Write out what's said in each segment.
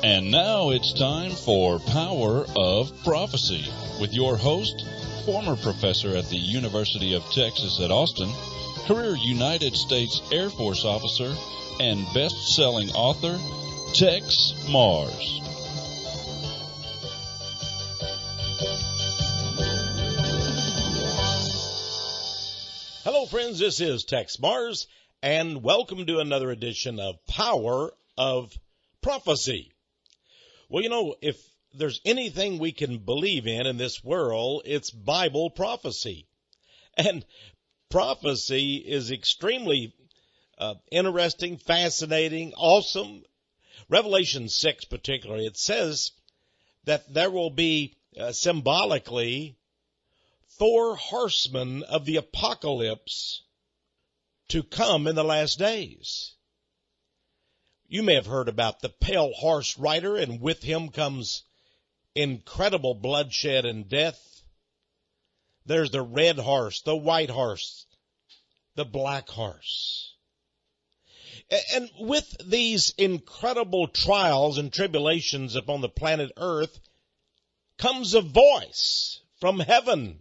And now it's time for Power of Prophecy with your host, former professor at the University of Texas at Austin, career United States Air Force officer, and best-selling author, Texe Marrs. Hello, friends. This is Texe Marrs, and welcome to another edition of Power of Prophecy. Well, you know, if there's anything we can believe in this world, it's Bible prophecy. And prophecy is extremely interesting, fascinating, awesome. Revelation 6 particularly, it says that there will be symbolically 4 horsemen of the apocalypse to come in the last days. You may have heard about the pale horse rider, and with him comes incredible bloodshed and death. There's the red horse, the white horse, the black horse. And with these incredible trials and tribulations upon the planet Earth comes a voice from heaven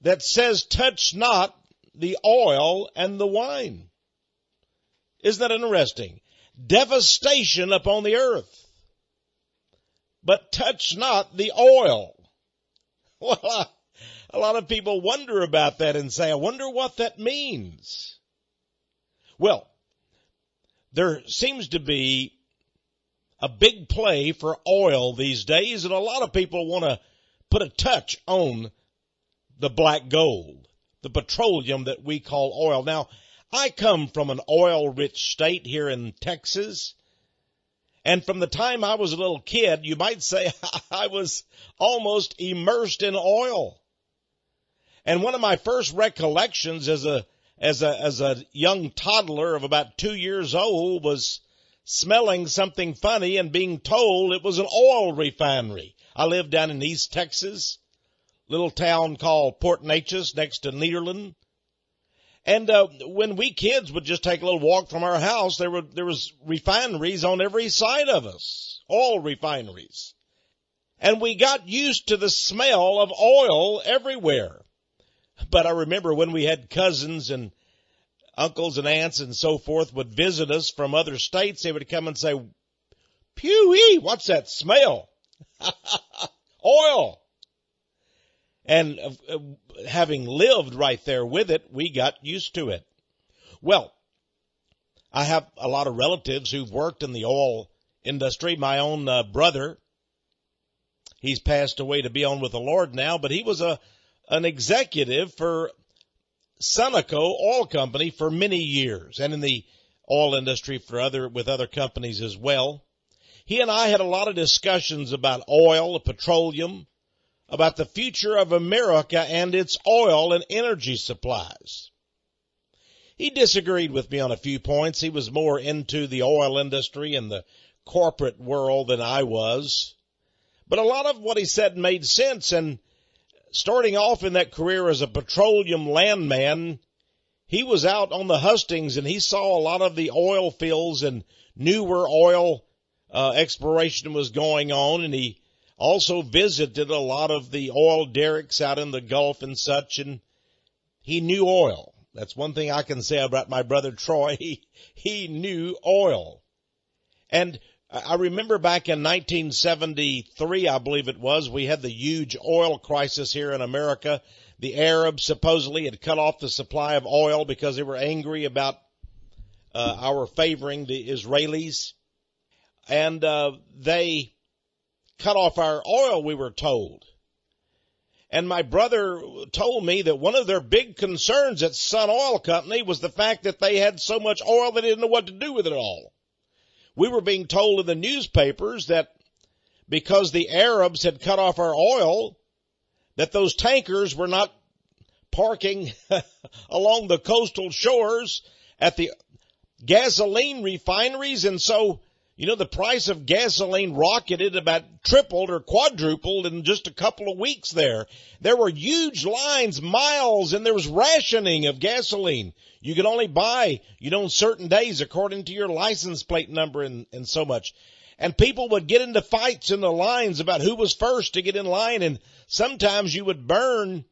that says, "Touch not the oil and the wine." Isn't that interesting? Devastation upon the earth, but touch not the oil. Well, a lot of people wonder about that and say, I wonder what that means. Well, there seems to be a big play for oil these days, and a lot of people want to put a touch on the black gold, the petroleum that we call oil. Now, I come from an oil-rich state here in Texas, and from the time I was a little kid, you might say I was almost immersed in oil. And one of my first recollections as a young toddler of about 2 years old was smelling something funny and being told it was an oil refinery. I lived down in East Texas, little town called Port Neches next to Nederland. And when we kids would just take a little walk from our house, there was refineries on every side of us, oil refineries. And we got used to the smell of oil everywhere. But I remember when we had cousins and uncles and aunts and so forth would visit us from other states, they would come and say, "Pew-wee, what's that smell?" Oil. And having lived right there with it, we got used to it. Well, I have a lot of relatives who've worked in the oil industry. My own brother, he's passed away to be on with the Lord now, but he was an executive for Sunoco Oil Company for many years, and in the oil industry with other companies as well. He and I had a lot of discussions about oil, petroleum, about the future of America and its oil and energy supplies. He disagreed with me on a few points. He was more into the oil industry and the corporate world than I was. But a lot of what he said made sense, and starting off in that career as a petroleum landman, he was out on the hustings and he saw a lot of the oil fields and knew where oil exploration was going on, and he also visited a lot of the oil derricks out in the Gulf and such, and he knew oil. That's one thing I can say about my brother Troy. He knew oil. And I remember back in 1973, I believe it was, we had the huge oil crisis here in America. The Arabs supposedly had cut off the supply of oil because they were angry about our favoring the Israelis. And they cut off our oil, we were told. And my brother told me that one of their big concerns at Sun Oil Company was the fact that they had so much oil they didn't know what to do with it all. We were being told in the newspapers that because the Arabs had cut off our oil, that those tankers were not parking along the coastal shores at the gasoline refineries, and so you know, the price of gasoline rocketed, about tripled or quadrupled in just a couple of weeks there. There were huge lines, miles, and there was rationing of gasoline. You could only buy, certain days according to your license plate number and so much. And people would get into fights in the lines about who was first to get in line. And sometimes you would burn,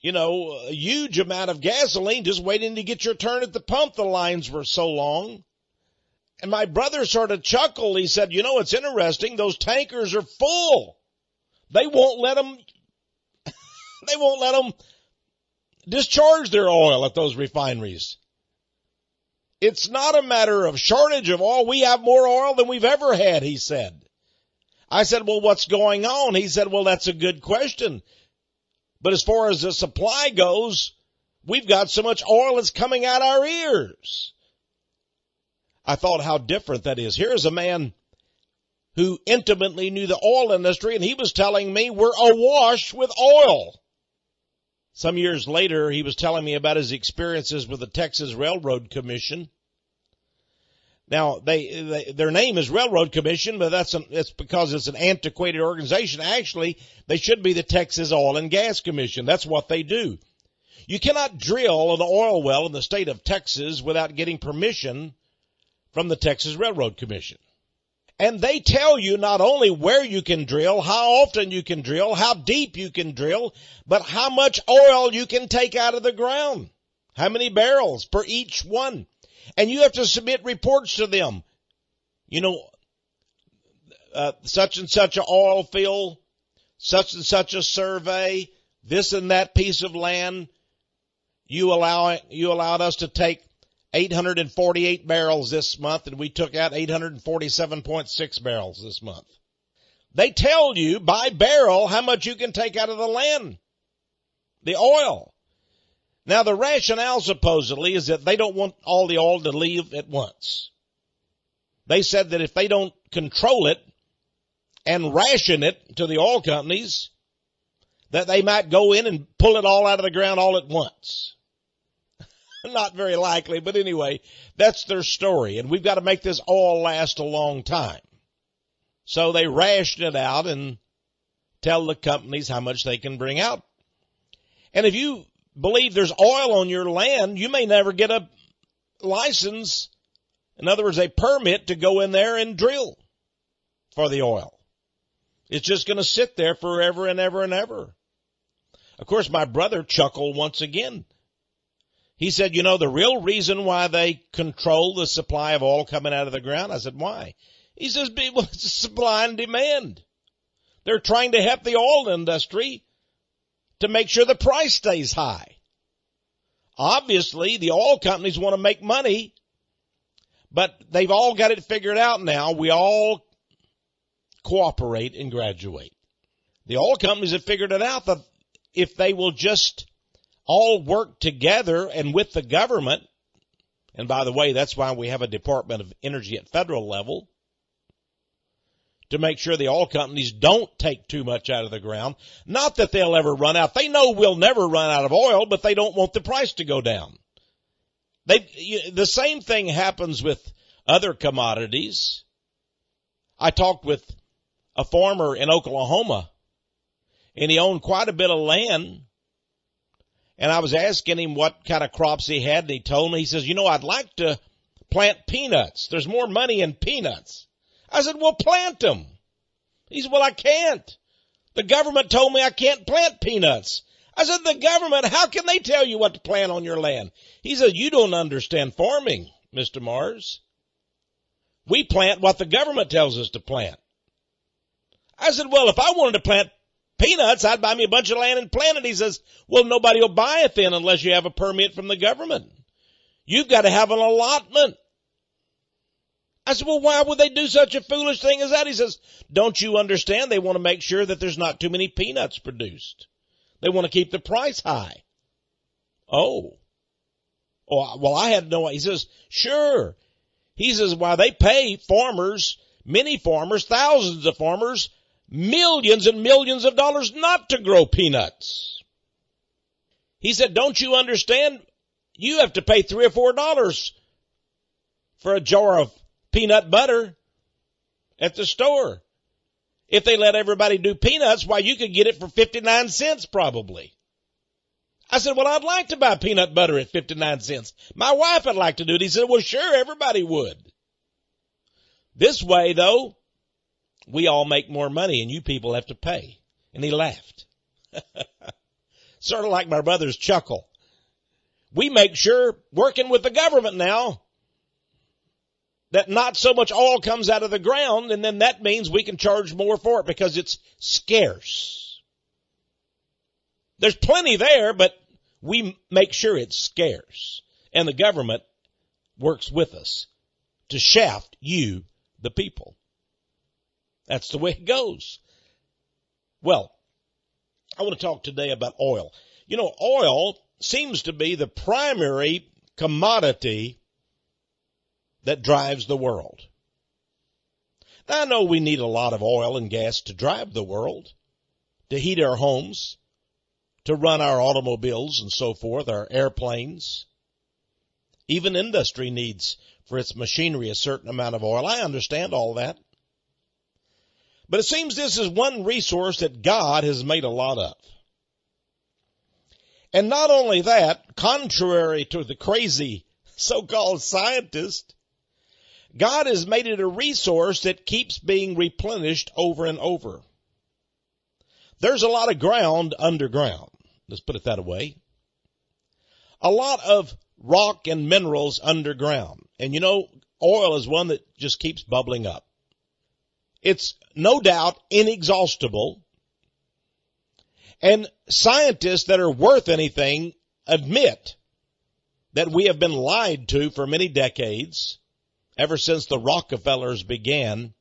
a huge amount of gasoline just waiting to get your turn at the pump. The lines were so long. And my brother sort of chuckled. He said, it's interesting. Those tankers are full. They won't let them discharge their oil at those refineries. It's not a matter of shortage of oil. We have more oil than we've ever had, he said. I said, well, what's going on? He said, well, that's a good question. But as far as the supply goes, we've got so much oil it's coming out our ears. I thought how different that is. Here's a man who intimately knew the oil industry, and he was telling me we're awash with oil. Some years later, he was telling me about his experiences with the Texas Railroad Commission. Now, their name is Railroad Commission, but it's because it's an antiquated organization. Actually, they should be the Texas Oil and Gas Commission. That's what they do. You cannot drill an oil well in the state of Texas without getting permission from the Texas Railroad Commission. And they tell you not only where you can drill, how often you can drill, how deep you can drill, but how much oil you can take out of the ground. How many barrels per each one. And you have to submit reports to them. Such and such an oil field, such and such a survey, this and that piece of land. You allowed us to take 848 barrels this month, and we took out 847.6 barrels this month. They tell you by barrel how much you can take out of the land, the oil. Now, the rationale supposedly is that they don't want all the oil to leave at once. They said that if they don't control it and ration it to the oil companies, that they might go in and pull it all out of the ground all at once. Not very likely, but anyway, that's their story. And we've got to make this oil last a long time. So they ration it out and tell the companies how much they can bring out. And if you believe there's oil on your land, you may never get a license. In other words, a permit to go in there and drill for the oil. It's just going to sit there forever and ever and ever. Of course, my brother chuckled once again. He said, the real reason why they control the supply of oil coming out of the ground. I said, why? He says, it's supply and demand. They're trying to help the oil industry to make sure the price stays high. Obviously, the oil companies want to make money, but they've all got it figured out now. We all cooperate and graduate. The oil companies have figured it out that if they will just all work together and with the government, and by the way, that's why we have a Department of Energy at federal level, to make sure the oil companies don't take too much out of the ground. Not that they'll ever run out. They know we'll never run out of oil, but they don't want the price to go down. The same thing happens with other commodities. I talked with a farmer in Oklahoma, and he owned quite a bit of land. And I was asking him what kind of crops he had, and he told me, he says, I'd like to plant peanuts. There's more money in peanuts. I said, well, plant them. He said, well, I can't. The government told me I can't plant peanuts. I said, the government, how can they tell you what to plant on your land? He said, you don't understand farming, Mr. Marrs. We plant what the government tells us to plant. I said, well, if I wanted to plant peanuts, I'd buy me a bunch of land and plant it. He says, well, nobody will buy it then unless you have a permit from the government. You've got to have an allotment. I said, well, why would they do such a foolish thing as that? He says, don't you understand? They want to make sure that there's not too many peanuts produced. They want to keep the price high. Oh, well, I had no idea. He says, sure. He says, why they pay farmers, many farmers, thousands of farmers, millions and millions of dollars not to grow peanuts. He said, don't you understand? You have to pay $3 or $4 for a jar of peanut butter at the store. If they let everybody do peanuts, why, you could get it for 59 cents probably. I said, well, I'd like to buy peanut butter at 59 cents. My wife would like to do it. He said, well, sure, everybody would. This way, though, we all make more money and you people have to pay. And he laughed. Sort of like my brother's chuckle. We make sure, working with the government now, that not so much oil comes out of the ground, and then that means we can charge more for it because it's scarce. There's plenty there, but we make sure it's scarce. And the government works with us to shaft you, the people. That's the way it goes. Well, I want to talk today about oil. You know, oil seems to be the primary commodity that drives the world. Now, I know we need a lot of oil and gas to drive the world, to heat our homes, to run our automobiles and so forth, our airplanes. Even industry needs for its machinery a certain amount of oil. I understand all that. But it seems this is one resource that God has made a lot of. And not only that, contrary to the crazy so-called scientists, God has made it a resource that keeps being replenished over and over. There's a lot of ground underground. Let's put it that way. A lot of rock and minerals underground. And you know, oil is one that just keeps bubbling up. It's no doubt inexhaustible. And scientists that are worth anything admit that we have been lied to for many decades, ever since the Rockefellers began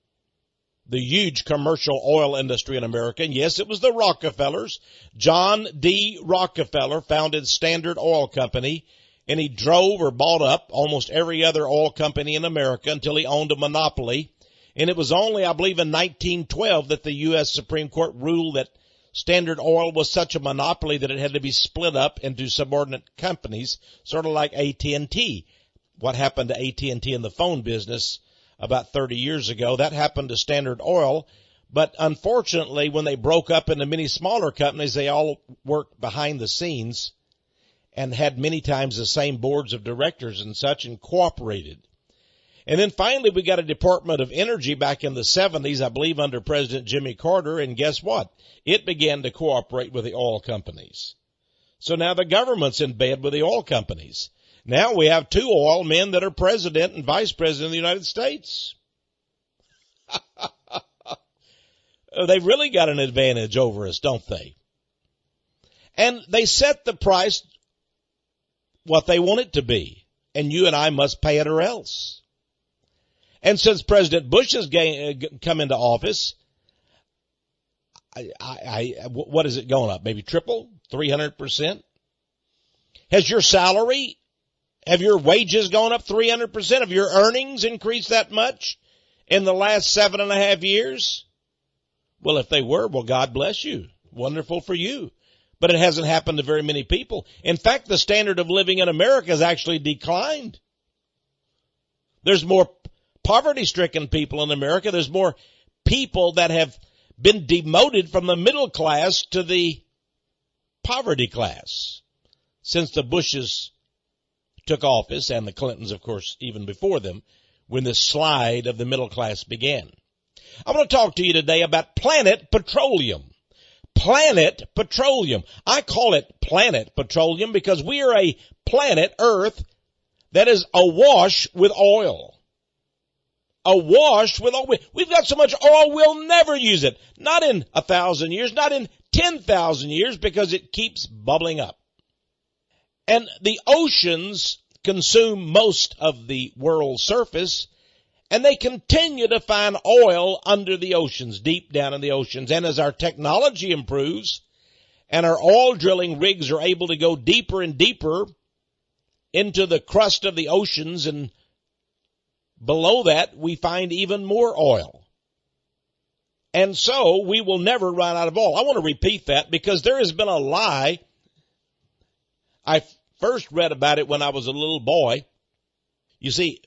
the huge commercial oil industry in America. And yes, it was the Rockefellers. John D. Rockefeller founded Standard Oil Company, and he drove or bought up almost every other oil company in America until he owned a monopoly. And it was only, I believe, in 1912 that the U.S. Supreme Court ruled that Standard Oil was such a monopoly that it had to be split up into subordinate companies, sort of like AT&T. What happened to AT&T in the phone business about 30 years ago, that happened to Standard Oil. But unfortunately, when they broke up into many smaller companies, they all worked behind the scenes and had many times the same boards of directors and such, and cooperated. And then finally, we got a Department of Energy back in the 70s, I believe under President Jimmy Carter, and guess what? It began to cooperate with the oil companies. So now the government's in bed with the oil companies. Now we have two oil men that are president and vice president of the United States. They've really got an advantage over us, don't they? And they set the price what they want it to be, and you and I must pay it or else. And since President Bush has come into office, what is it going up? Maybe triple, 300%? Has your salary, have your wages gone up 300%? Have your earnings increased that much in the last 7.5 years? Well, if they were, well, God bless you. Wonderful for you. But it hasn't happened to very many people. In fact, the standard of living in America has actually declined. There's more poverty-stricken people in America. There's more people that have been demoted from the middle class to the poverty class since the Bushes took office, and the Clintons, of course, even before them, when the slide of the middle class began. I want to talk to you today about Planet Petroleum. Planet Petroleum. I call it Planet Petroleum because we are a planet, Earth, that is awash with oil. Awash with oil. We've got so much oil we'll never use it. Not in 1,000 years, not in 10,000 years, because it keeps bubbling up. And the oceans consume most of the world's surface, and they continue to find oil under the oceans, deep down in the oceans. And as our technology improves and our oil drilling rigs are able to go deeper and deeper into the crust of the oceans, and below that we find even more oil. And so we will never run out of oil. I want to repeat that because there has been a lie. I first read about it when I was a little boy. You see,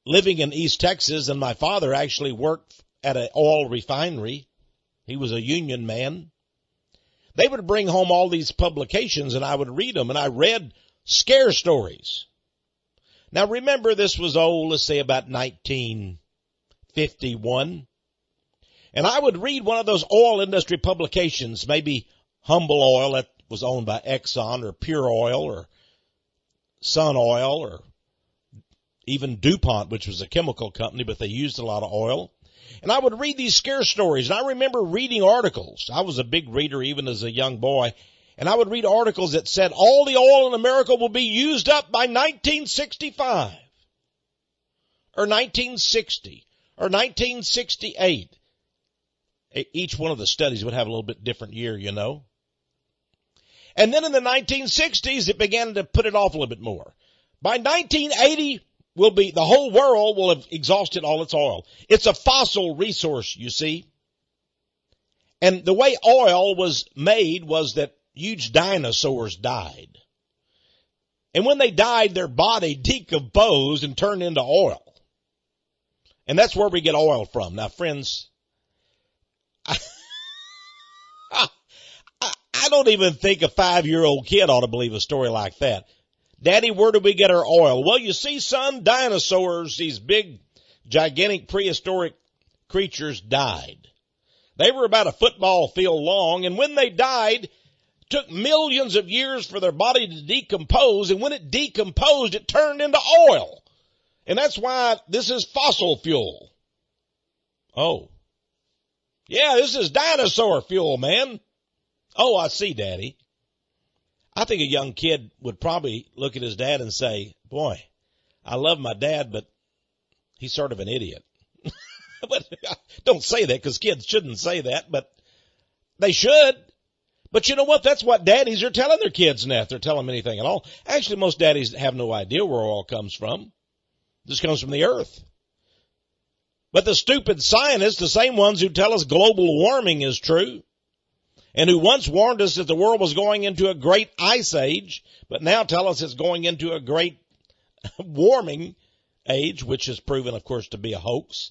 living in East Texas, and my father actually worked at an oil refinery. He was a union man. They would bring home all these publications, and I would read them, and I read scare stories. Now remember, this was, let's say about 1950 1951. And I would read one of those oil industry publications, maybe Humble Oil that was owned by Exxon, or Pure Oil, or Sun Oil, or even DuPont, which was a chemical company, but they used a lot of oil. And I would read these scare stories, and I remember reading articles. I was a big reader even as a young boy, and I would read articles that said all the oil in America will be used up by 1965, or 1960, or 1968. Each one of the studies would have a little bit different year, you know. And then in the 1960s, it began to put it off a little bit more. By 1980, the whole world will have exhausted all its oil. It's a fossil resource, you see. And the way oil was made was that huge dinosaurs died. And when they died, their body decomposed and turned into oil. And that's where we get oil from. Now, friends, I don't even think a 5-year-old kid ought to believe a story like that. Daddy, where do we get our oil? Well, you see, son, dinosaurs, these big, gigantic prehistoric creatures died. They were about a football field long, and when they died, it took millions of years for their body to decompose, and when it decomposed, it turned into oil. And that's why this is fossil fuel. Oh. Yeah, this is dinosaur fuel, man. Oh, I see, Daddy. I think a young kid would probably look at his dad and say, boy, I love my dad, but he's sort of an idiot. But don't say that, because kids shouldn't say that, but they should. But you know what? That's what daddies are telling their kids now, if they're telling them anything at all. Actually, most daddies have no idea where oil comes from. This comes from the earth. But the stupid scientists, the same ones who tell us global warming is true, and who once warned us that the world was going into a great ice age, but now tell us it's going into a great warming age, which is proven, of course, to be a hoax.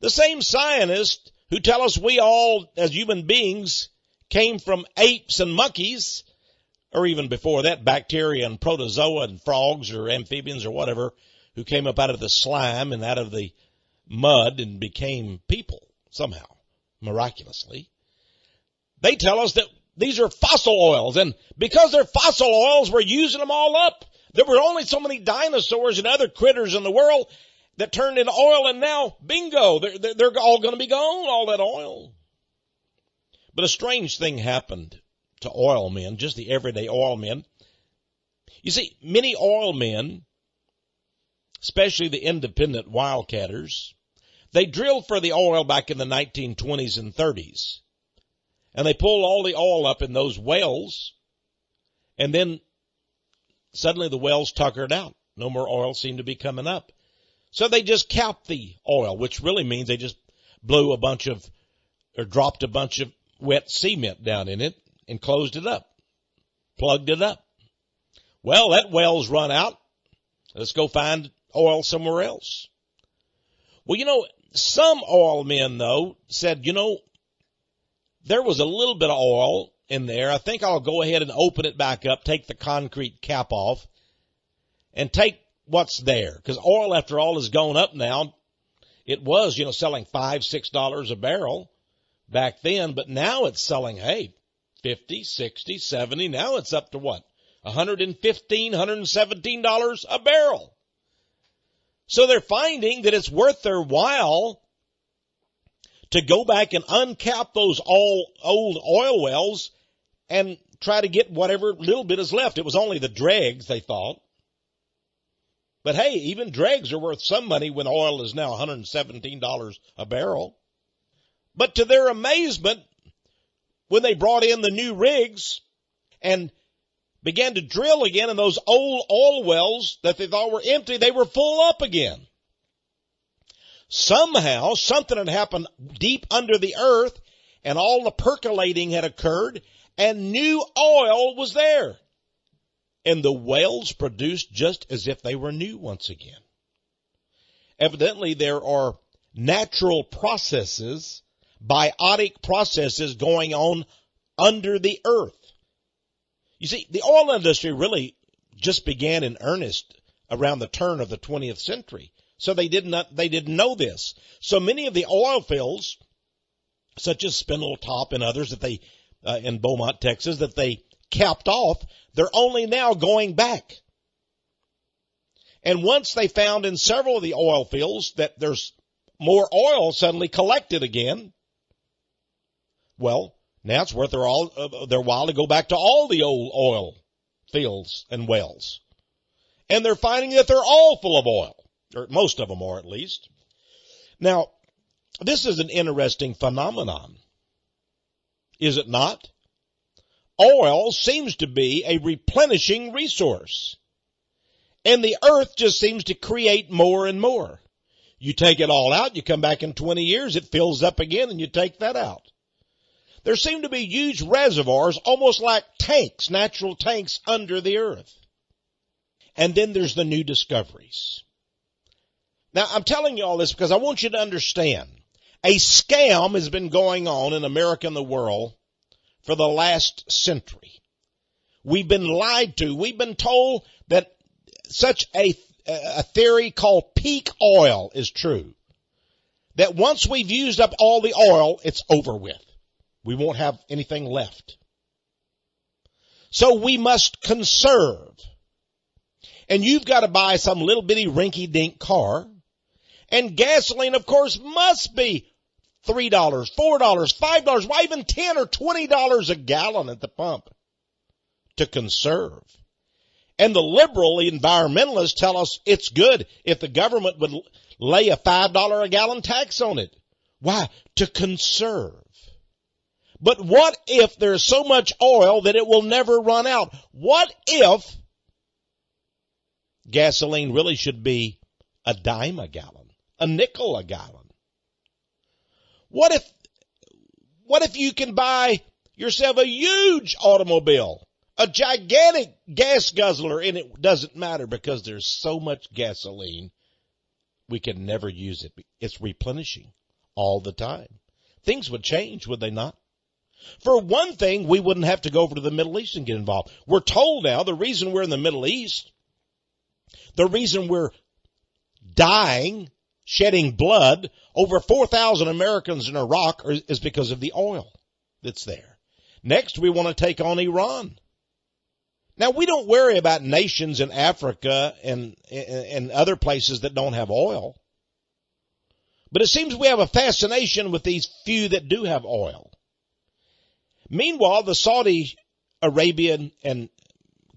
The same scientists who tell us we all, as human beings, came from apes and monkeys, or even before that, bacteria and protozoa and frogs or amphibians or whatever, who came up out of the slime and out of the mud and became people somehow, miraculously. They tell us that these are fossil oils, and because they're fossil oils, we're using them all up. There were only so many dinosaurs and other critters in the world that turned into oil, and now, bingo, they're all going to be gone, all that oil. But a strange thing happened to oil men, just the everyday oil men. You see, many oil men, especially the independent wildcatters, they drilled for the oil back in the 1920s and 30s. And they pulled all the oil up in those wells, and then suddenly the wells tuckered out. No more oil seemed to be coming up. So they just capped the oil, which really means they just dropped a bunch of wet cement down in it and closed it up, plugged it up. Well, that well's run out. Let's go find oil somewhere else. Well, you know, some oil men, though, said, there was a little bit of oil in there. I think I'll go ahead and open it back up, take the concrete cap off, and take what's there. Because oil, after all, has gone up now. It was, selling $5, $6 a barrel back then, but now it's selling, $50, $60, $70. Now it's up to what? $115, $117 a barrel. So they're finding that it's worth their while to go back and uncap those old oil wells and try to get whatever little bit is left. It was only the dregs, they thought. But hey, even dregs are worth some money when oil is now $117 a barrel. But to their amazement, when they brought in the new rigs and began to drill again, and those old oil wells that they thought were empty, they were full up again. Somehow, something had happened deep under the earth, and all the percolating had occurred, and new oil was there. And the wells produced just as if they were new once again. Evidently, there are natural processes, biotic processes going on under the earth. You see, the oil industry really just began in earnest around the turn of the 20th century. So they didn't know this. So many of the oil fields, such as Spindle Top and others that they, in Beaumont, Texas, that they capped off, they're only now going back. And once they found in several of the oil fields that there's more oil suddenly collected again, well, now it's worth their while to go back to all the old oil fields and wells. And they're finding that they're all full of oil, or most of them are at least. Now, this is an interesting phenomenon, is it not? Oil seems to be a replenishing resource. And the earth just seems to create more and more. You take it all out, you come back in 20 years, it fills up again, and you take that out. There seem to be huge reservoirs, almost like tanks, natural tanks under the earth. And then there's the new discoveries. Now, I'm telling you all this because I want you to understand. A scam has been going on in America and the world for the last century. We've been lied to. We've been told that such a theory called peak oil is true. That once we've used up all the oil, it's over with. We won't have anything left. So we must conserve. And you've got to buy some little bitty rinky-dink car. And gasoline, of course, must be $3, $4, $5, why even $10 or $20 a gallon at the pump to conserve. And the liberal environmentalists tell us it's good if the government would lay a $5 a gallon tax on it. Why? To conserve. But what if there's so much oil that it will never run out? What if gasoline really should be a dime a gallon, a nickel a gallon? What if you can buy yourself a huge automobile, a gigantic gas guzzler, and it doesn't matter because there's so much gasoline, we can never use it. It's replenishing all the time. Things would change, would they not? For one thing, we wouldn't have to go over to the Middle East and get involved. We're told now the reason we're in the Middle East, the reason we're dying, shedding blood, over 4,000 Americans in Iraq is because of the oil that's there. Next, we want to take on Iran. Now, we don't worry about nations in Africa and other places that don't have oil. But it seems we have a fascination with these few that do have oil. Meanwhile, the Saudi Arabian and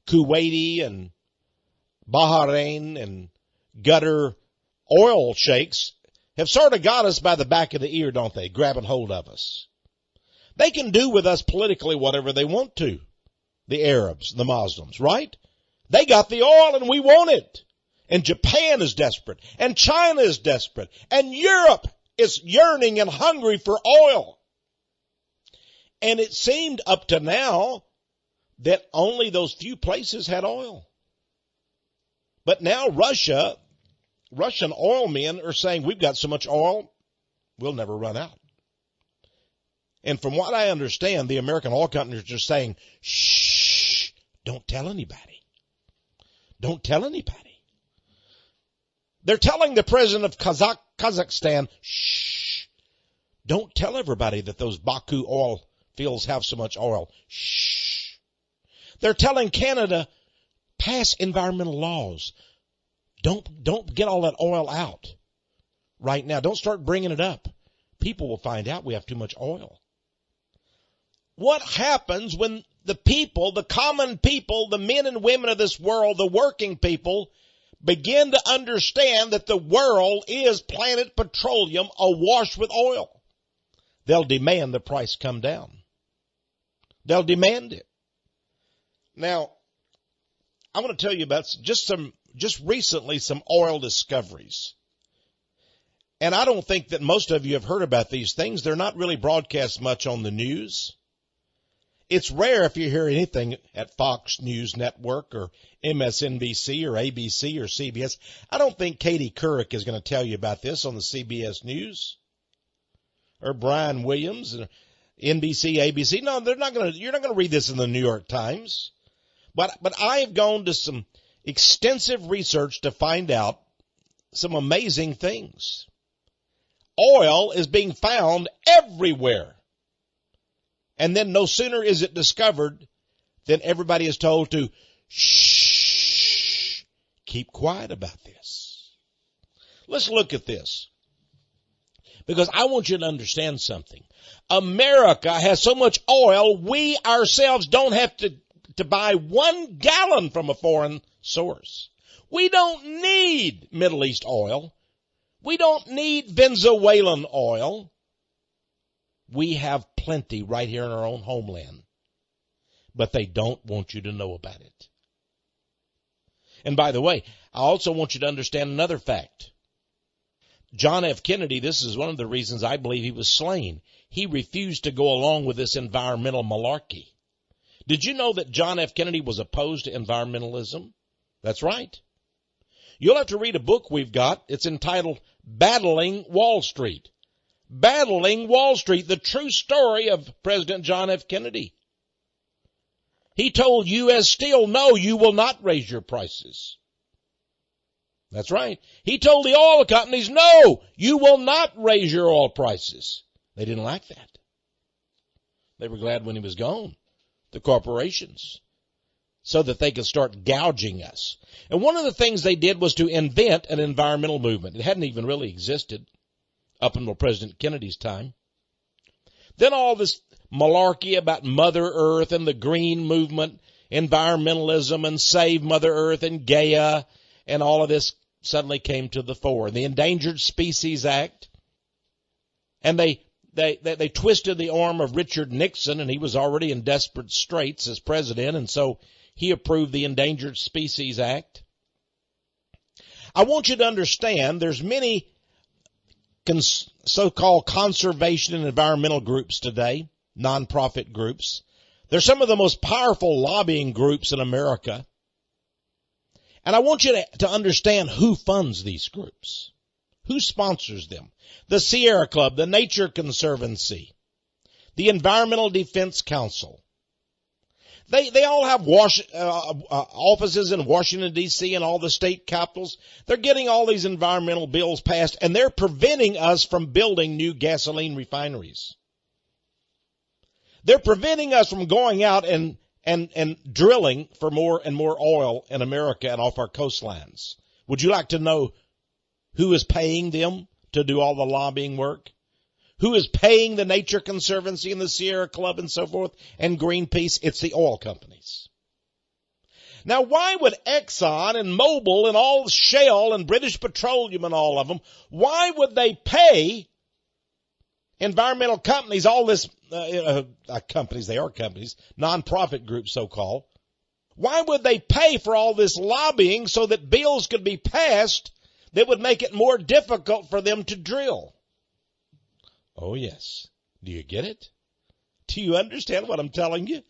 Kuwaiti and Bahrain and Qatar oil sheiks have sort of got us by the back of the ear, don't they, grabbing hold of us. They can do with us politically whatever they want to, the Arabs, the Muslims, right? They got the oil and we want it. And Japan is desperate, and China is desperate, and Europe is yearning and hungry for oil. And it seemed up to now that only those few places had oil. But now Russian oil men are saying, we've got so much oil, we'll never run out. And from what I understand, the American oil companies are just saying, shh, don't tell anybody. Don't tell anybody. They're telling the president of Kazakhstan, shh, don't tell everybody that those Baku oil fields have so much oil. Shh. They're telling Canada, pass environmental laws. Don't get all that oil out right now. Don't start bringing it up. People will find out we have too much oil. What happens when the people, the common people, the men and women of this world, the working people, begin to understand that the world is Planet Petroleum awash with oil? They'll demand the price come down. They'll demand it. Now, I want to tell you about just recently some oil discoveries. And I don't think that most of you have heard about these things. They're not really broadcast much on the news. It's rare if you hear anything at Fox News Network or MSNBC or ABC or CBS. I don't think Katie Couric is going to tell you about this on the CBS News or Brian Williams or NBC, ABC. No, you're not going to read this in the New York Times. But I have gone to some extensive research to find out some amazing things. Oil is being found everywhere. And then no sooner is it discovered than everybody is told to shh, keep quiet about this. Let's look at this, because I want you to understand something. America has so much oil, we ourselves don't have to buy 1 gallon from a foreign source. We don't need Middle East oil. We don't need Venezuelan oil. We have plenty right here in our own homeland. But they don't want you to know about it. And by the way, I also want you to understand another fact. John F. Kennedy, this is one of the reasons I believe he was slain. He refused to go along with this environmental malarkey. Did you know that John F. Kennedy was opposed to environmentalism? That's right. You'll have to read a book we've got. It's entitled Battling Wall Street. Battling Wall Street, the true story of President John F. Kennedy. He told U.S. Steel, no, you will not raise your prices. That's right. He told the oil companies, no, you will not raise your oil prices. They didn't like that. They were glad when he was gone, the corporations, so that they could start gouging us. And one of the things they did was to invent an environmental movement. It hadn't even really existed up until President Kennedy's time. Then all this malarkey about Mother Earth and the green movement, environmentalism and Save Mother Earth and Gaia, and all of this suddenly came to the fore. The Endangered Species Act, and they twisted the arm of Richard Nixon, and he was already in desperate straits as president, and so he approved the Endangered Species Act. I want you to understand there's many so-called conservation and environmental groups today, nonprofit groups. They're some of the most powerful lobbying groups in America. And I want you to understand who funds these groups, who sponsors them. The Sierra Club, the Nature Conservancy, the Environmental Defense Council. They all have offices in Washington, D.C. and all the state capitals. They're getting all these environmental bills passed, and they're preventing us from building new gasoline refineries. They're preventing us from going out and drilling for more and more oil in America and off our coastlines. Would you like to know who is paying them to do all the lobbying work? Who is paying the Nature Conservancy and the Sierra Club and so forth and Greenpeace? It's the oil companies. Now, why would Exxon and Mobil and all Shell and British Petroleum and all of them, why would they pay environmental companies, all this, companies, they are companies, nonprofit groups so-called, why would they pay for all this lobbying so that bills could be passed that would make it more difficult for them to drill? Oh, yes. Do you get it? Do you understand what I'm telling you?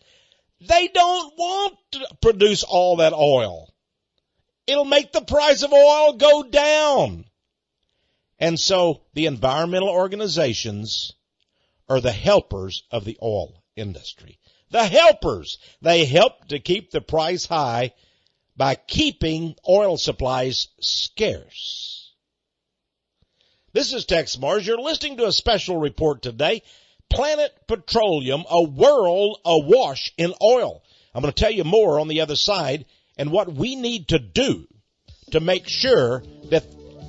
They don't want to produce all that oil. It'll make the price of oil go down. And so the environmental organizations are the helpers of the oil industry. The helpers. They help to keep the price high by keeping oil supplies scarce. This is Texe Marrs. You're listening to a special report today. Planet Petroleum, a world awash in oil. I'm going to tell you more on the other side and what we need to do to make sure that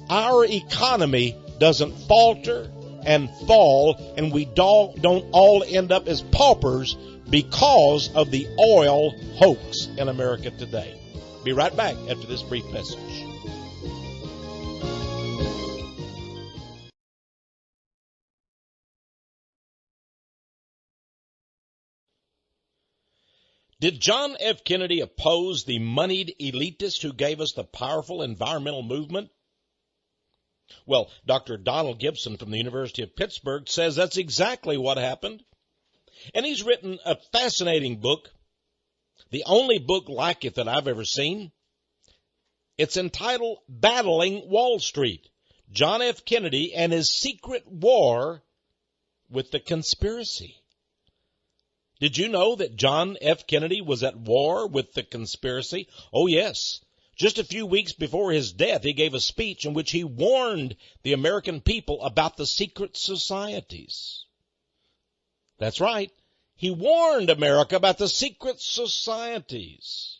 our economy doesn't falter and fall and we don't all end up as paupers because of the oil hoax in America today. Be right back after this brief message. Did John F. Kennedy oppose the moneyed elitists who gave us the powerful environmental movement? Well, Dr. Donald Gibson from the University of Pittsburgh says that's exactly what happened. And he's written a fascinating book, the only book like it that I've ever seen. It's entitled Battling Wall Street, John F. Kennedy and His Secret War with the Conspiracy. Did you know that John F. Kennedy was at war with the conspiracy? Oh, yes. Just a few weeks before his death, he gave a speech in which he warned the American people about the secret societies. That's right. He warned America about the secret societies.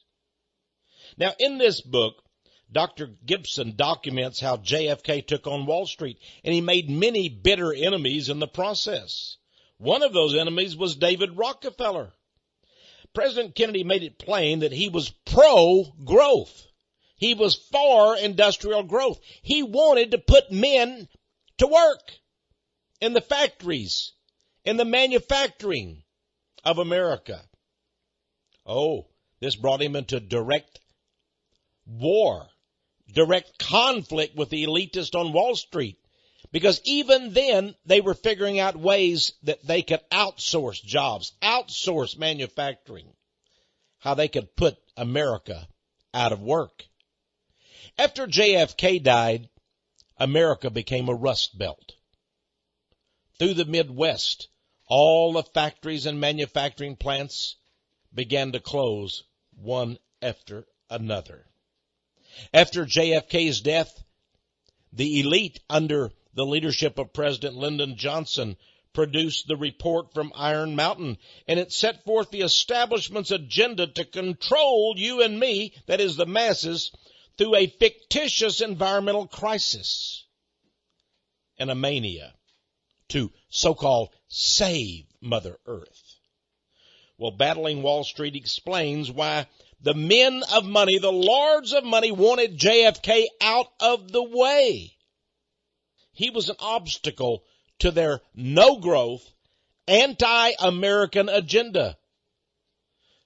Now, in this book, Dr. Gibson documents how JFK took on Wall Street, and he made many bitter enemies in the process. One of those enemies was David Rockefeller. President Kennedy made it plain that he was pro-growth. He was for industrial growth. He wanted to put men to work in the factories, in the manufacturing of America. Oh, this brought him into direct war, direct conflict with the elitists on Wall Street, because even then they were figuring out ways that they could outsource jobs, outsource manufacturing, how they could put America out of work. After JFK died, America became a rust belt. Through the Midwest, all the factories and manufacturing plants began to close one after another. After JFK's death, the elite under the leadership of President Lyndon Johnson produced the report from Iron Mountain, and it set forth the establishment's agenda to control you and me, that is the masses, through a fictitious environmental crisis and a mania to so-called save Mother Earth. Well, Battling Wall Street explains why the men of money, the lords of money, wanted JFK out of the way. He was an obstacle to their no-growth, anti-American agenda.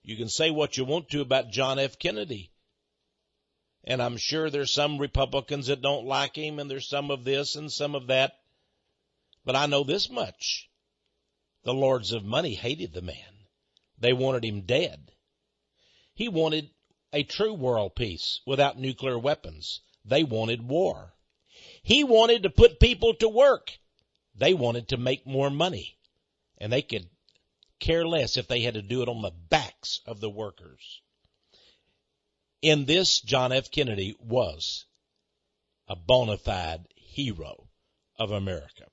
You can say what you want to about John F. Kennedy. And I'm sure there's some Republicans that don't like him, and there's some of this and some of that. But I know this much. The lords of money hated the man. They wanted him dead. He wanted a true world peace without nuclear weapons. They wanted war. He wanted to put people to work. They wanted to make more money. And they could care less if they had to do it on the backs of the workers. In this, John F. Kennedy was a bona fide hero of America.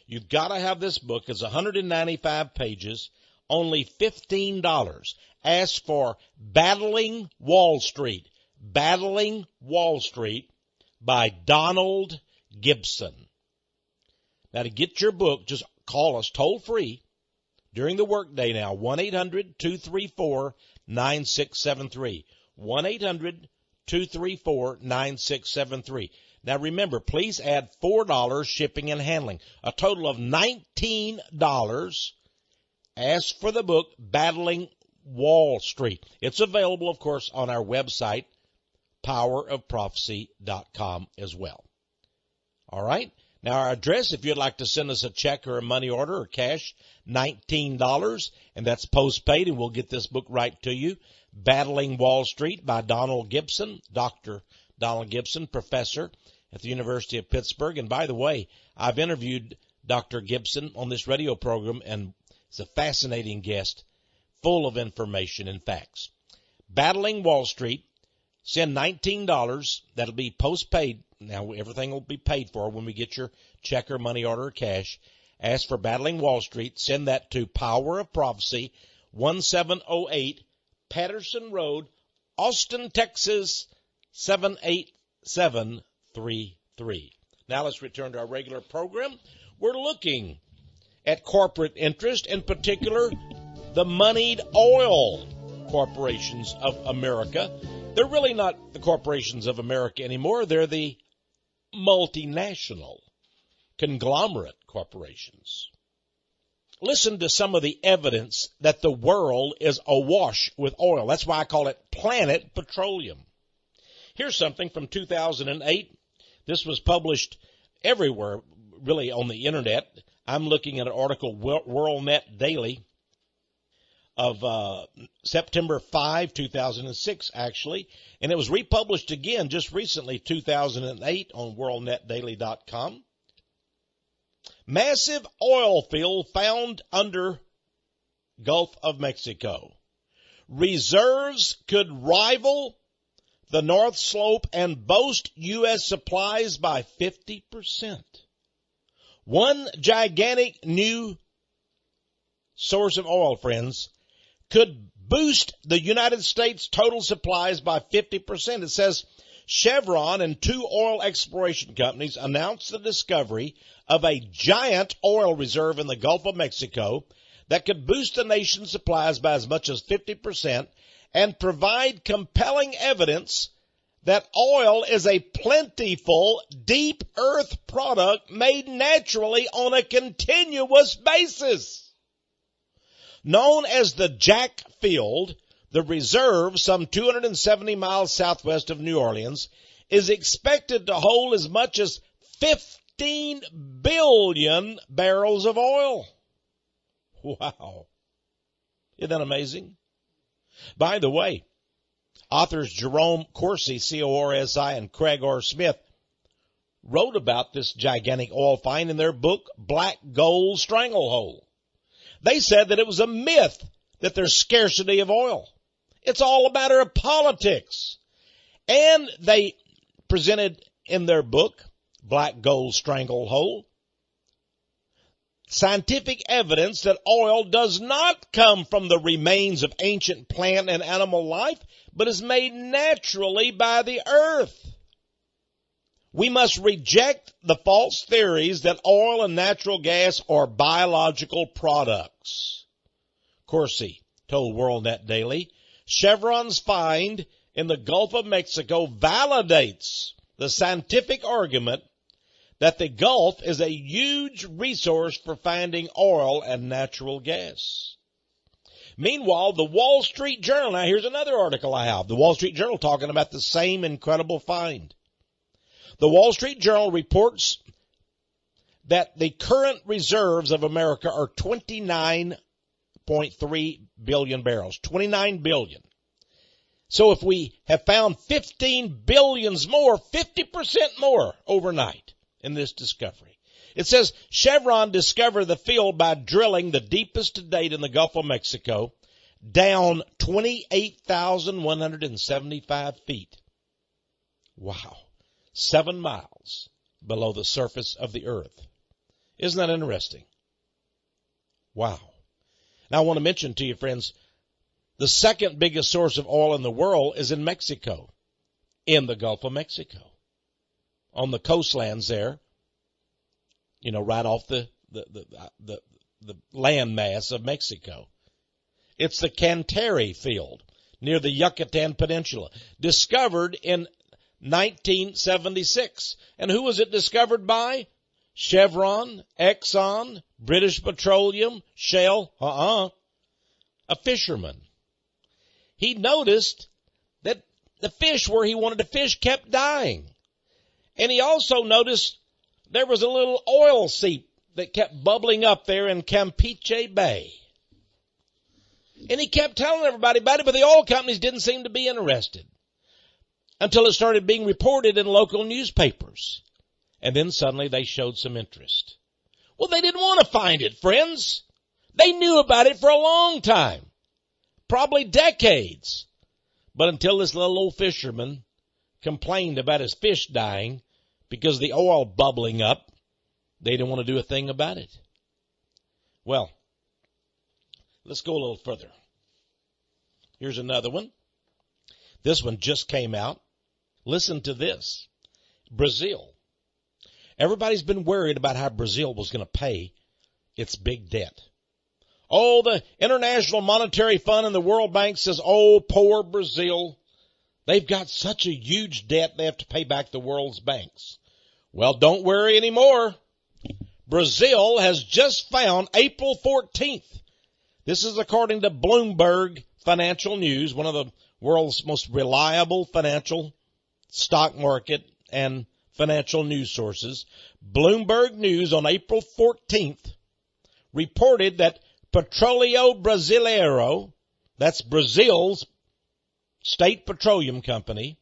You've got to have this book. It's 195 pages, only $15. Ask for Battling Wall Street. Battling Wall Street by Donald Gibson. Now, to get your book, just call us toll free during the workday now, 1-800-234-9673. 1-800-234-9673. Now remember, please add $4 shipping and handling, a total of $19. Ask for the book, Battling Wall Street. It's available, of course, on our website, powerofprophecy.com as well. All right? Now our address, if you'd like to send us a check or a money order or cash, $19, and that's postpaid, and we'll get this book right to you. Battling Wall Street by Donald Gibson, Dr. Donald Gibson, professor at the University of Pittsburgh. And by the way, I've interviewed Dr. Gibson on this radio program, and he's a fascinating guest, full of information and facts. Battling Wall Street, send $19. That'll be postpaid. Now, everything will be paid for when we get your check or money order or cash. Ask for Battling Wall Street. Send that to Power of Prophecy, 1708 Patterson Road, Austin, Texas, 78733. Now let's return to our regular program. We're looking at corporate interest, in particular the moneyed oil corporations of America. They're really not the corporations of America anymore. They're the multinational conglomerate corporations. Listen to some of the evidence that the world is awash with oil. That's why I call it Planet Petroleum. Here's something from 2008. This was published everywhere, really, on the Internet. I'm looking at an article, WorldNet Daily, of September 5, 2006, actually. And it was republished again just recently, 2008, on worldnetdaily.com. Massive oil field found under Gulf of Mexico. Reserves could rival the North Slope and boast U.S. supplies by 50%. One gigantic new source of oil, friends, could boost the United States total supplies by 50%. It says Chevron and two oil exploration companies announced the discovery of a giant oil reserve in the Gulf of Mexico that could boost the nation's supplies by as much as 50% and provide compelling evidence that oil is a plentiful, deep earth product made naturally on a continuous basis. Known as the Jack Field, the reserve, some 270 miles southwest of New Orleans, is expected to hold as much as 15 billion barrels of oil. Wow. Isn't that amazing? By the way, authors Jerome Corsi, C-O-R-S-I, and Craig R. Smith wrote about this gigantic oil find in their book, Black Gold Stranglehold. They said that it was a myth that there's scarcity of oil. It's all a matter of politics. And they presented in their book, Black Gold Stranglehold, scientific evidence that oil does not come from the remains of ancient plant and animal life, but is made naturally by the earth. We must reject the false theories that oil and natural gas are biological products. Corsi told WorldNet Daily, Chevron's find in the Gulf of Mexico validates the scientific argument that the Gulf is a huge resource for finding oil and natural gas. Meanwhile, the Wall Street Journal, now here's another article I have, the Wall Street Journal talking about the same incredible find. The Wall Street Journal reports that the current reserves of America are 29.3 billion barrels, 29 billion. So if we have found 15 billions more, 50% more overnight in this discovery. It says Chevron discovered the field by drilling the deepest to date in the Gulf of Mexico, down 28,175 feet. Wow. 7 miles below the surface of the earth. Isn't that interesting? Wow. Now I want to mention to you, friends, the second biggest source of oil in the world is in Mexico, in the Gulf of Mexico, on the coastlands there, you know, right off the land mass of Mexico. It's the Cantari field near the Yucatan Peninsula, discovered in 1976. And who was it discovered by? Chevron, Exxon, British Petroleum, Shell, a fisherman. He noticed that the fish where he wanted to fish kept dying. And he also noticed there was a little oil seep that kept bubbling up there in Campeche Bay. And he kept telling everybody about it, but the oil companies didn't seem to be interested until it started being reported in local newspapers. And then suddenly they showed some interest. Well, they didn't want to find it, friends. They knew about it for a long time, probably decades. But until this little old fisherman complained about his fish dying because of the oil bubbling up, they didn't want to do a thing about it. Well, let's go a little further. Here's another one. This one just came out. Listen to this. Brazil. Everybody's been worried about how Brazil was going to pay its big debt. Oh, the International Monetary Fund and the World Bank says, oh, poor Brazil. They've got such a huge debt they have to pay back the world's banks. Well, don't worry anymore. Brazil has just found April 14th. This is according to Bloomberg Financial News, one of the world's most reliable financial stock market and financial news sources. Bloomberg News on April 14th reported that Petroleum Brasileiro, that's Brazil's state petroleum company,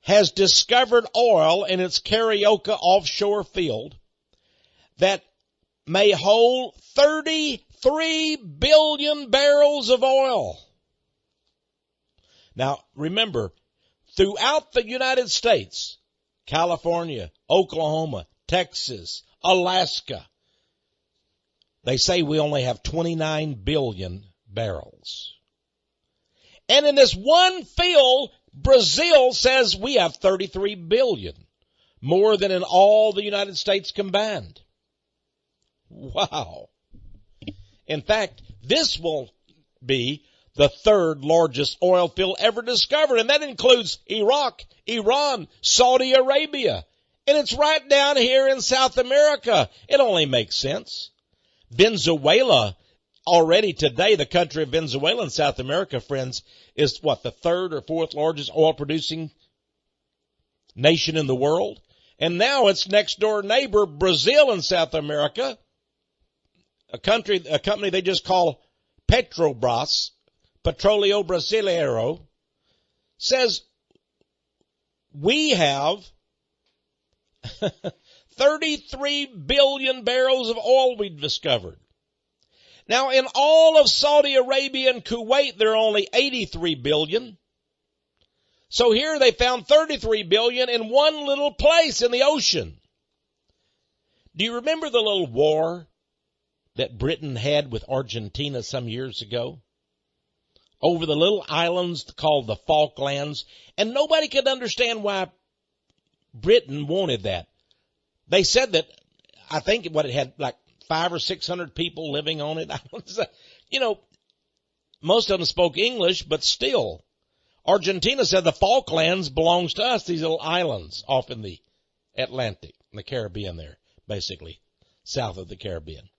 has discovered oil in its Carioca offshore field that may hold 33 billion barrels of oil. Now, remember, throughout the United States, California, Oklahoma, Texas, Alaska, they say we only have 29 billion barrels. And in this one field, Brazil says we have 33 billion, more than in all the United States combined. Wow. In fact, this will be the third largest oil field ever discovered, and that includes Iraq, Iran, Saudi Arabia. And it's right down here in South America. It only makes sense. Venezuela, already today, the country of Venezuela in South America, friends, is what, the third or fourth largest oil-producing nation in the world? And now its next-door neighbor, Brazil in South America, a company they just call Petrobras, Petroleum Brasileiro, says we have 33 billion barrels of oil we've discovered. Now, in all of Saudi Arabia and Kuwait, there are only 83 billion. So here they found 33 billion in one little place in the ocean. Do you remember the little war that Britain had with Argentina some years ago over the little islands called the Falklands? And nobody could understand why Britain wanted that. They said that, I think it had like 500 or 600 people living on it. You know, most of them spoke English, but still, Argentina said the Falklands belongs to us, these little islands off in the Atlantic, in the Caribbean there, basically, south of the Caribbean.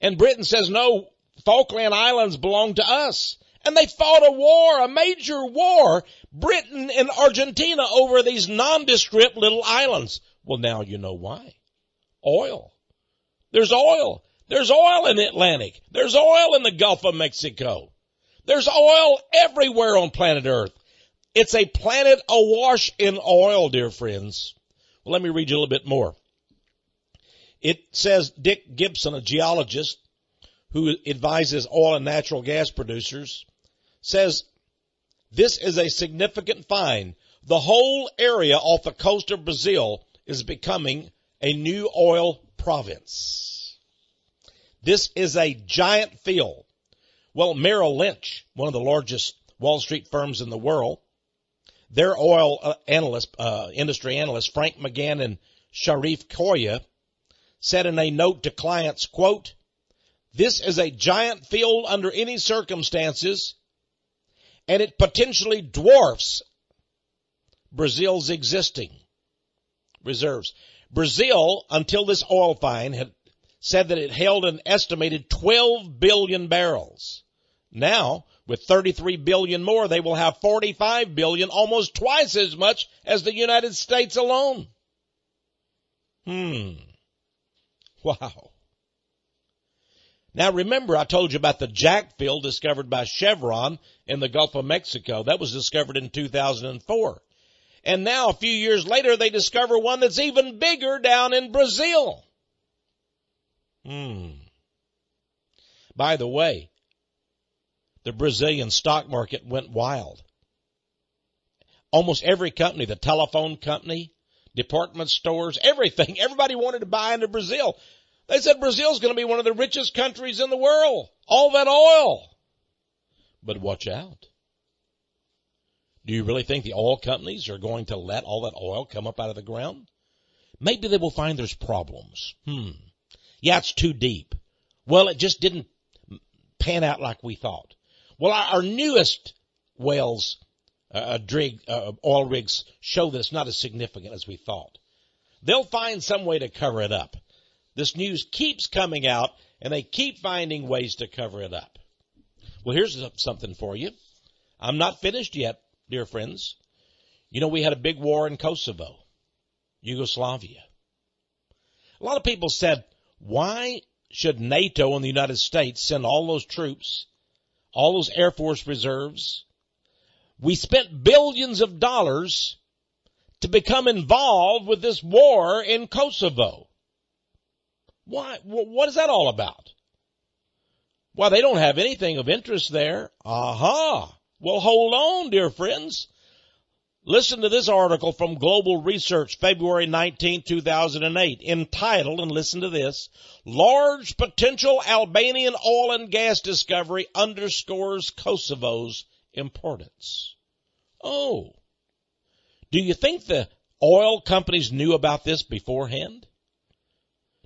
And Britain says, no, Falkland Islands belong to us. And they fought a war, a major war, Britain and Argentina, over these nondescript little islands. Well, now you know why. Oil. There's oil. There's oil in the Atlantic. There's oil in the Gulf of Mexico. There's oil everywhere on planet Earth. It's a planet awash in oil, dear friends. Well, let me read you a little bit more. It says Dick Gibson, a geologist who advises oil and natural gas producers, says this is a significant find. The whole area off the coast of Brazil is becoming a new oil province. This is a giant field. Well, Merrill Lynch, one of the largest Wall Street firms in the world, their oil industry analysts, Frank McGann and Sharif Koya, said in a note to clients, quote, this is a giant field under any circumstances, and it potentially dwarfs Brazil's existing reserves. Brazil, until this oil find, had said that it held an estimated 12 billion barrels. Now, with 33 billion more, they will have 45 billion, almost twice as much as the United States alone. Wow. Now remember, I told you about the Jack field discovered by Chevron in the Gulf of Mexico. That was discovered in 2004. And now, a few years later, they discover one that's even bigger down in Brazil. By the way, the Brazilian stock market went wild. Almost every company, the telephone company, department stores, everything, everybody wanted to buy into Brazil. They said Brazil's going to be one of the richest countries in the world. All that oil. But watch out. Do you really think the oil companies are going to let all that oil come up out of the ground? Maybe they will find there's problems. Yeah, it's too deep. Well, it just didn't pan out like we thought. Well, our newest wells, oil rigs show that it's not as significant as we thought. They'll find some way to cover it up. This news keeps coming out, and they keep finding ways to cover it up. Well, here's something for you. I'm not finished yet, dear friends. You know, we had a big war in Kosovo, Yugoslavia. A lot of people said, why should NATO and the United States send all those troops, all those Air Force reserves? We spent billions of dollars to become involved with this war in Kosovo. Why? What is that all about? Well, they don't have anything of interest there. Aha! Well, hold on, dear friends. Listen to this article from Global Research, February 19, 2008, entitled, and listen to this, Large Potential Albanian Oil and Gas Discovery Underscores Kosovo's Importance. Oh, do you think the oil companies knew about this beforehand?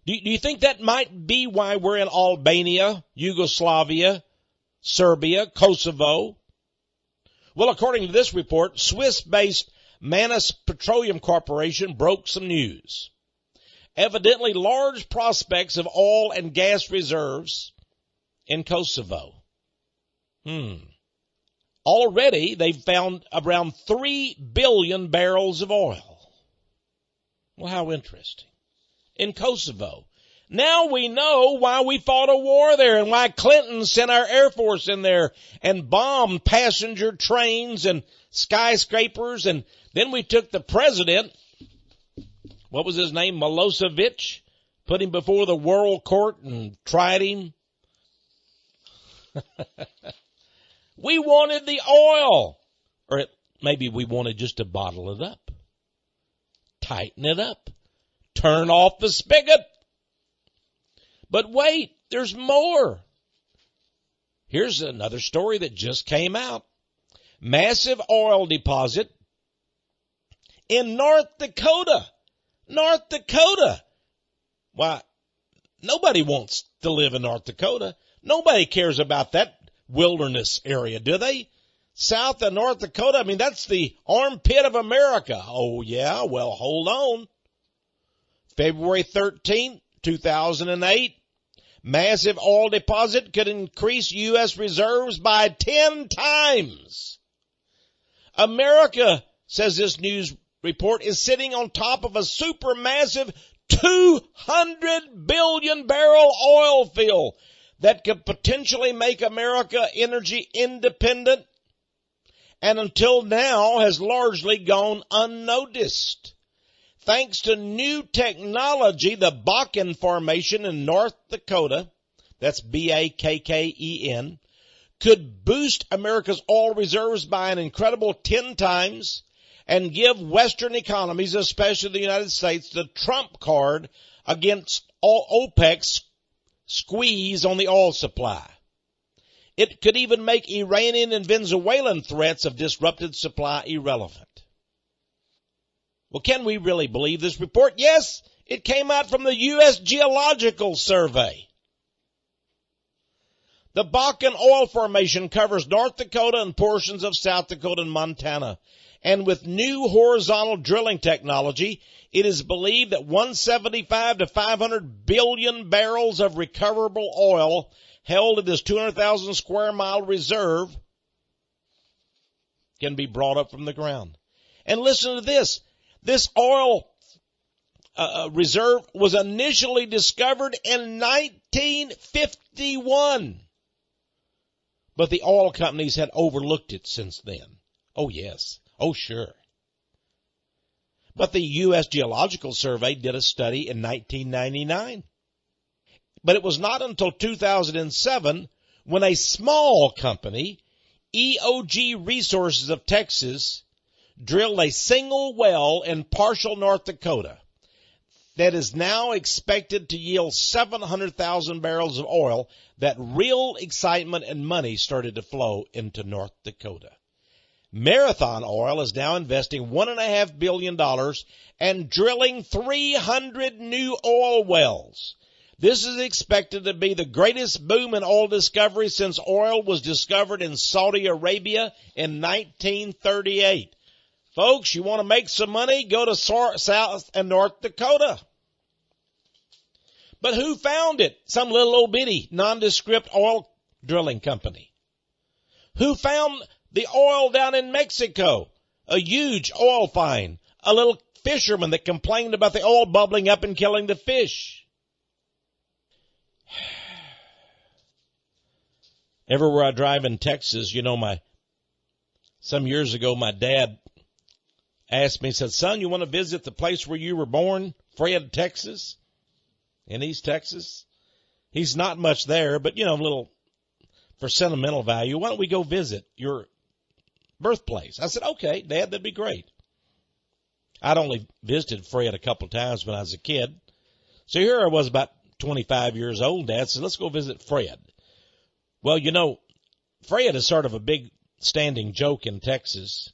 Do you think that might be why we're in Albania, Yugoslavia, Serbia, Kosovo? Well, according to this report, Swiss-based Manus Petroleum Corporation broke some news. Evidently, large prospects of oil and gas reserves in Kosovo. Already, they've found around 3 billion barrels of oil. Well, how interesting. In Kosovo. Now we know why we fought a war there and why Clinton sent our Air Force in there and bombed passenger trains and skyscrapers. And then we took the president, what was his name, Milosevic, put him before the world court and tried him. We wanted the oil. Or maybe we wanted just to bottle it up, tighten it up, turn off the spigot. But wait, there's more. Here's another story that just came out. Massive oil deposit in North Dakota. North Dakota. Why, nobody wants to live in North Dakota. Nobody cares about that wilderness area, do they? South of North Dakota, I mean, that's the armpit of America. Oh, yeah, well, hold on. February 13th, 2008. Massive oil deposit could increase U.S. reserves by 10 times. America, says this news report, is sitting on top of a supermassive 200 billion barrel oil field that could potentially make America energy independent and until now has largely gone unnoticed. Thanks to new technology, the Bakken Formation in North Dakota, that's Bakken, could boost America's oil reserves by an incredible 10 times and give Western economies, especially the United States, the trump card against OPEC's squeeze on the oil supply. It could even make Iranian and Venezuelan threats of disrupted supply irrelevant. Well, can we really believe this report? Yes, it came out from the U.S. Geological Survey. The Bakken Oil Formation covers North Dakota and portions of South Dakota and Montana. And with new horizontal drilling technology, it is believed that 175 to 500 billion barrels of recoverable oil held in this 200,000 square mile reserve can be brought up from the ground. And listen to this. This oil reserve was initially discovered in 1951. But the oil companies had overlooked it since then. Oh, yes. Oh, sure. But the U.S. Geological Survey did a study in 1999. But it was not until 2007 when a small company, EOG Resources of Texas, drilled a single well in partial North Dakota that is now expected to yield 700,000 barrels of oil, that real excitement and money started to flow into North Dakota. Marathon Oil is now investing $1.5 billion and drilling 300 new oil wells. This is expected to be the greatest boom in oil discovery since oil was discovered in Saudi Arabia in 1938. Folks, you want to make some money? Go to South and North Dakota. But who found it? Some little old bitty nondescript oil drilling company. Who found the oil down in Mexico? A huge oil find. A little fisherman that complained about the oil bubbling up and killing the fish. Everywhere I drive in Texas, some years ago, my dad asked me, he said, son, you want to visit the place where you were born, Fred, Texas, in East Texas? He's not much there, but, a little for sentimental value. Why don't we go visit your birthplace. I said, okay, Dad, that'd be great. I'd only visited Fred a couple of times when I was a kid. So here I was about 25 years old. Dad said, let's go visit Fred. Well, you know, Fred is sort of a big standing joke in Texas.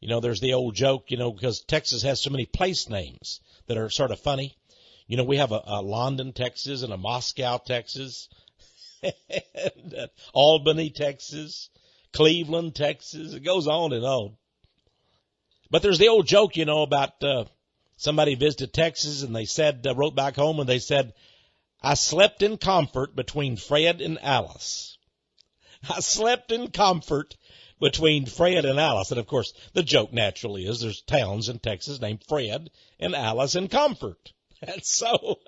You know, there's the old joke, you know, because Texas has so many place names that are sort of funny. You know, we have a London, Texas, and a Moscow, Texas, and Albany, Texas, Cleveland, Texas. It goes on and on. But there's the old joke, you know, about somebody visited Texas and they said, wrote back home and they said, I slept in comfort between Fred and Alice. I slept in comfort between Fred and Alice. And, of course, the joke naturally is there's towns in Texas named Fred and Alice in Comfort. And so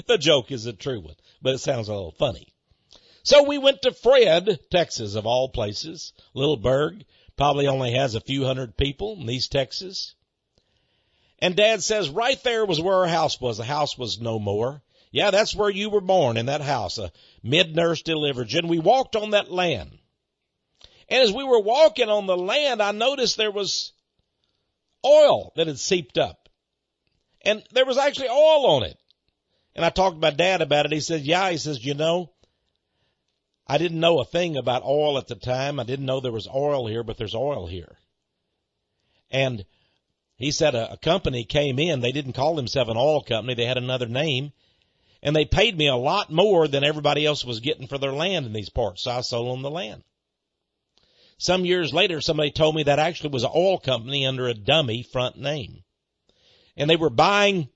the joke is a true one, but it sounds a little funny. So we went to Fred, Texas, of all places, little burg. Probably only has a few hundred people in East Texas. And Dad says, right there was where our house was. The house was no more. Yeah, that's where you were born, in that house, a mid-nurse delivered you. And we walked on that land. And as we were walking on the land, I noticed there was oil that had seeped up. And there was actually oil on it. And I talked to my dad about it. He said, yeah, he says, you know, I didn't know a thing about oil at the time. I didn't know there was oil here, but there's oil here. And he said a company came in. They didn't call themselves an oil company. They had another name. And they paid me a lot more than everybody else was getting for their land in these parts. So I sold them the land. Some years later, somebody told me that actually was an oil company under a dummy front name. And they were buying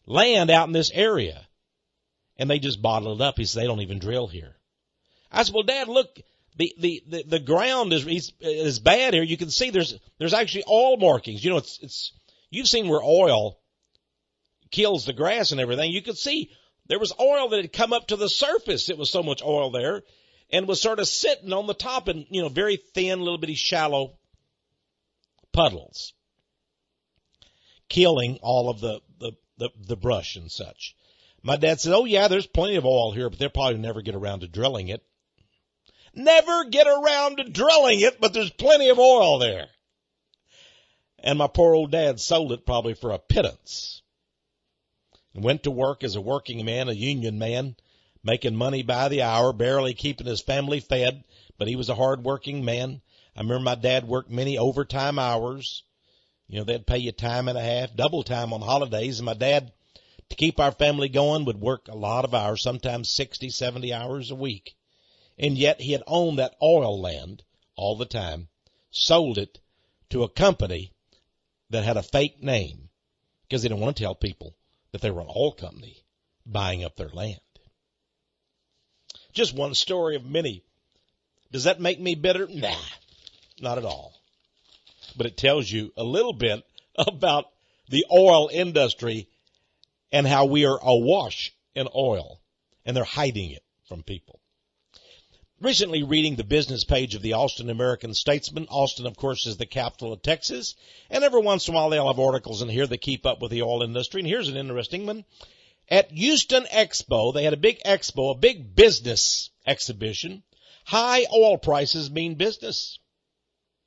land out in this area. And they just bottled it up. He said, they don't even drill here. I said, well, Dad, look, the ground is bad here. You can see there's actually oil markings. You know, it's you've seen where oil kills the grass and everything. You could see there was oil that had come up to the surface. It was so much oil there and was sort of sitting on the top in, you know, very thin, little bitty shallow puddles, killing all of the brush and such. My dad said, oh, yeah, there's plenty of oil here, but they'll probably never get around to drilling it. Never get around to drilling it, but there's plenty of oil there. And my poor old dad sold it probably for a pittance. And went to work as a working man, a union man, making money by the hour, barely keeping his family fed, but he was a hard-working man. I remember my dad worked many overtime hours. You know, they'd pay you time and a half, double time on holidays. And my dad, to keep our family going, would work a lot of hours, sometimes 60, 70 hours a week. And yet he had owned that oil land all the time, sold it to a company that had a fake name because they didn't want to tell people that they were an oil company buying up their land. Just one story of many. Does that make me bitter? Nah, not at all. But it tells you a little bit about the oil industry and how we are awash in oil, and they're hiding it from people. Recently reading the business page of the Austin American-Statesman. Austin, of course, is the capital of Texas. And every once in a while they'll have articles in here that keep up with the oil industry. And here's an interesting one. At Houston Expo, they had a big expo, a big business exhibition. High oil prices mean business.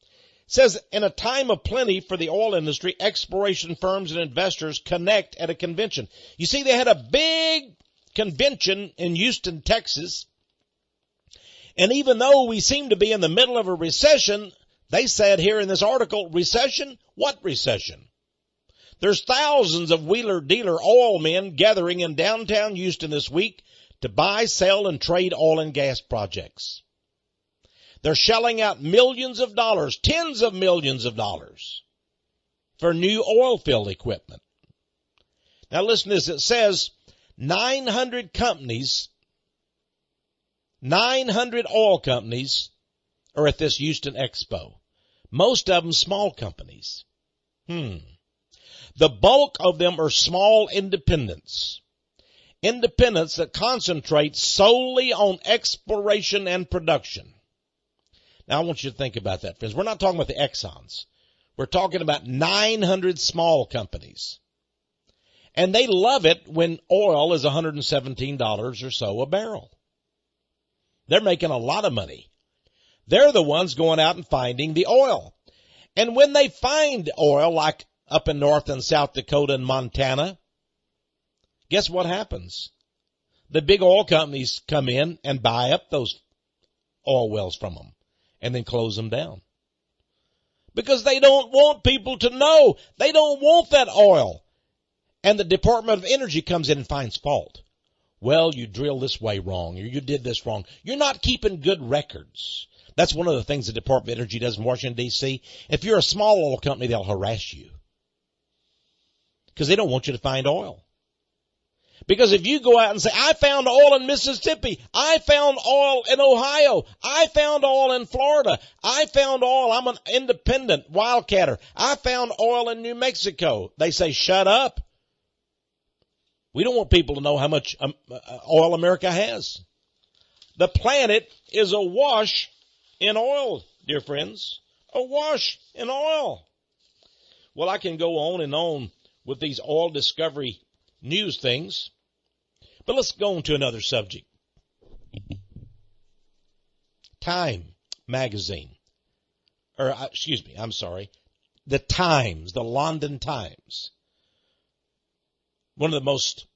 It says, in a time of plenty for the oil industry, exploration firms and investors connect at a convention. You see, they had a big convention in Houston, Texas. And even though we seem to be in the middle of a recession, they said here in this article, recession? What recession? There's thousands of wheeler-dealer oil men gathering in downtown Houston this week to buy, sell, and trade oil and gas projects. They're shelling out millions of dollars, tens of millions of dollars for new oil field equipment. Now listen to this. It says 900 companies, 900 oil companies are at this Houston Expo. Most of them small companies. The bulk of them are small independents. Independents that concentrate solely on exploration and production. Now I want you to think about that, friends. We're not talking about the Exxons. We're talking about 900 small companies. And they love it when oil is $117 or so a barrel. They're making a lot of money. They're the ones going out and finding the oil. And when they find oil, like up in North and South Dakota and Montana, guess what happens? The big oil companies come in and buy up those oil wells from them and then close them down. Because they don't want people to know. They don't want that oil. And the Department of Energy comes in and finds fault. Well, you drilled this way wrong, or you did this wrong. You're not keeping good records. That's one of the things the Department of Energy does in Washington, D.C. If you're a small oil company, they'll harass you. Because they don't want you to find oil. Because if you go out and say, I found oil in Mississippi, I found oil in Ohio, I found oil in Florida, I found oil, I'm an independent wildcatter, I found oil in New Mexico, they say, shut up. We don't want people to know how much oil America has. The planet is awash in oil, dear friends. Awash in oil. Well, I can go on and on with these oil discovery news things. But let's go on to another subject. Time magazine. The Times, the London Times. One of the most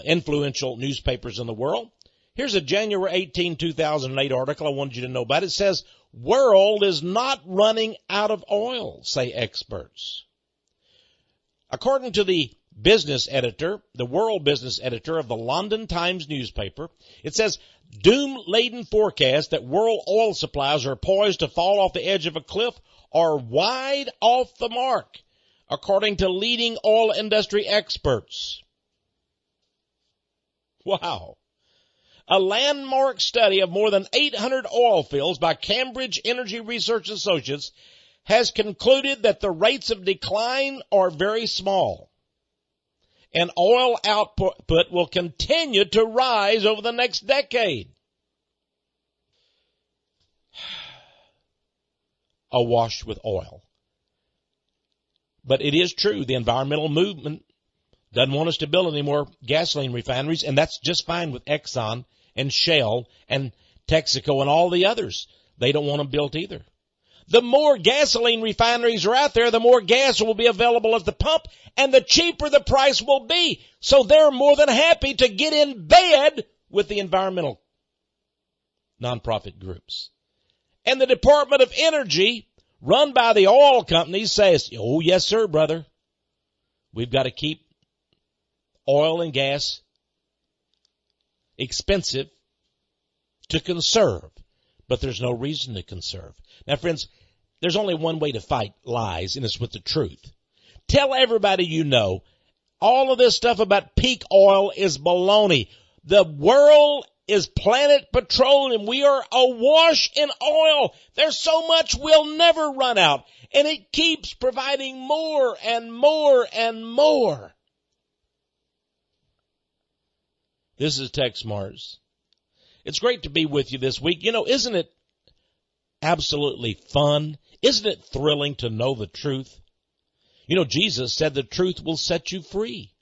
influential newspapers in the world. Here's a January 18, 2008 article I wanted you to know about. It says, world is not running out of oil, say experts. According to the business editor, the world business editor of the London Times newspaper, it says, doom-laden forecasts that world oil supplies are poised to fall off the edge of a cliff are wide off the mark, according to leading oil industry experts. Wow. A landmark study of more than 800 oil fields by Cambridge Energy Research Associates has concluded that the rates of decline are very small, and oil output will continue to rise over the next decade. Awash with oil. But it is true, the environmental movement doesn't want us to build any more gasoline refineries, and that's just fine with Exxon and Shell and Texaco and all the others. They don't want them built either. The more gasoline refineries are out there, the more gas will be available at the pump, and the cheaper the price will be. So they're more than happy to get in bed with the environmental nonprofit groups. And the Department of Energy, run by the oil companies, says, oh, yes, sir, brother. We've got to keep oil and gas expensive to conserve. But there's no reason to conserve. Now, friends, there's only one way to fight lies, and it's with the truth. Tell everybody you know all of this stuff about peak oil is baloney. The world is Planet Petroleum. We are awash in oil. There's so much we'll never run out, and it keeps providing more and more and more. This is Texe Marrs. It's great to be with you this week. You know, isn't it absolutely fun? Isn't it thrilling to know the truth? You know, Jesus said the truth will set you free.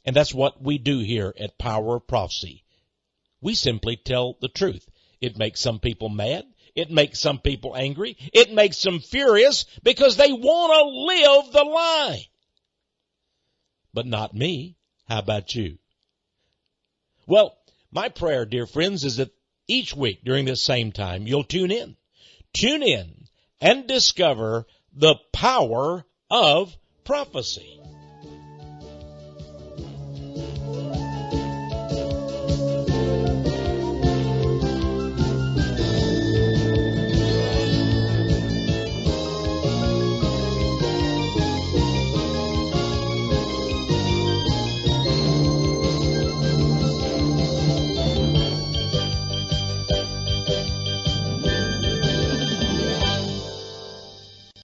And that's what we do here at Power of Prophecy. We simply tell the truth. It makes some people mad. It makes some people angry. It makes them furious because they want to live the lie. But not me. How about you? Well, my prayer, dear friends, is that each week during this same time, you'll tune in. Tune in and discover the power of prophecy.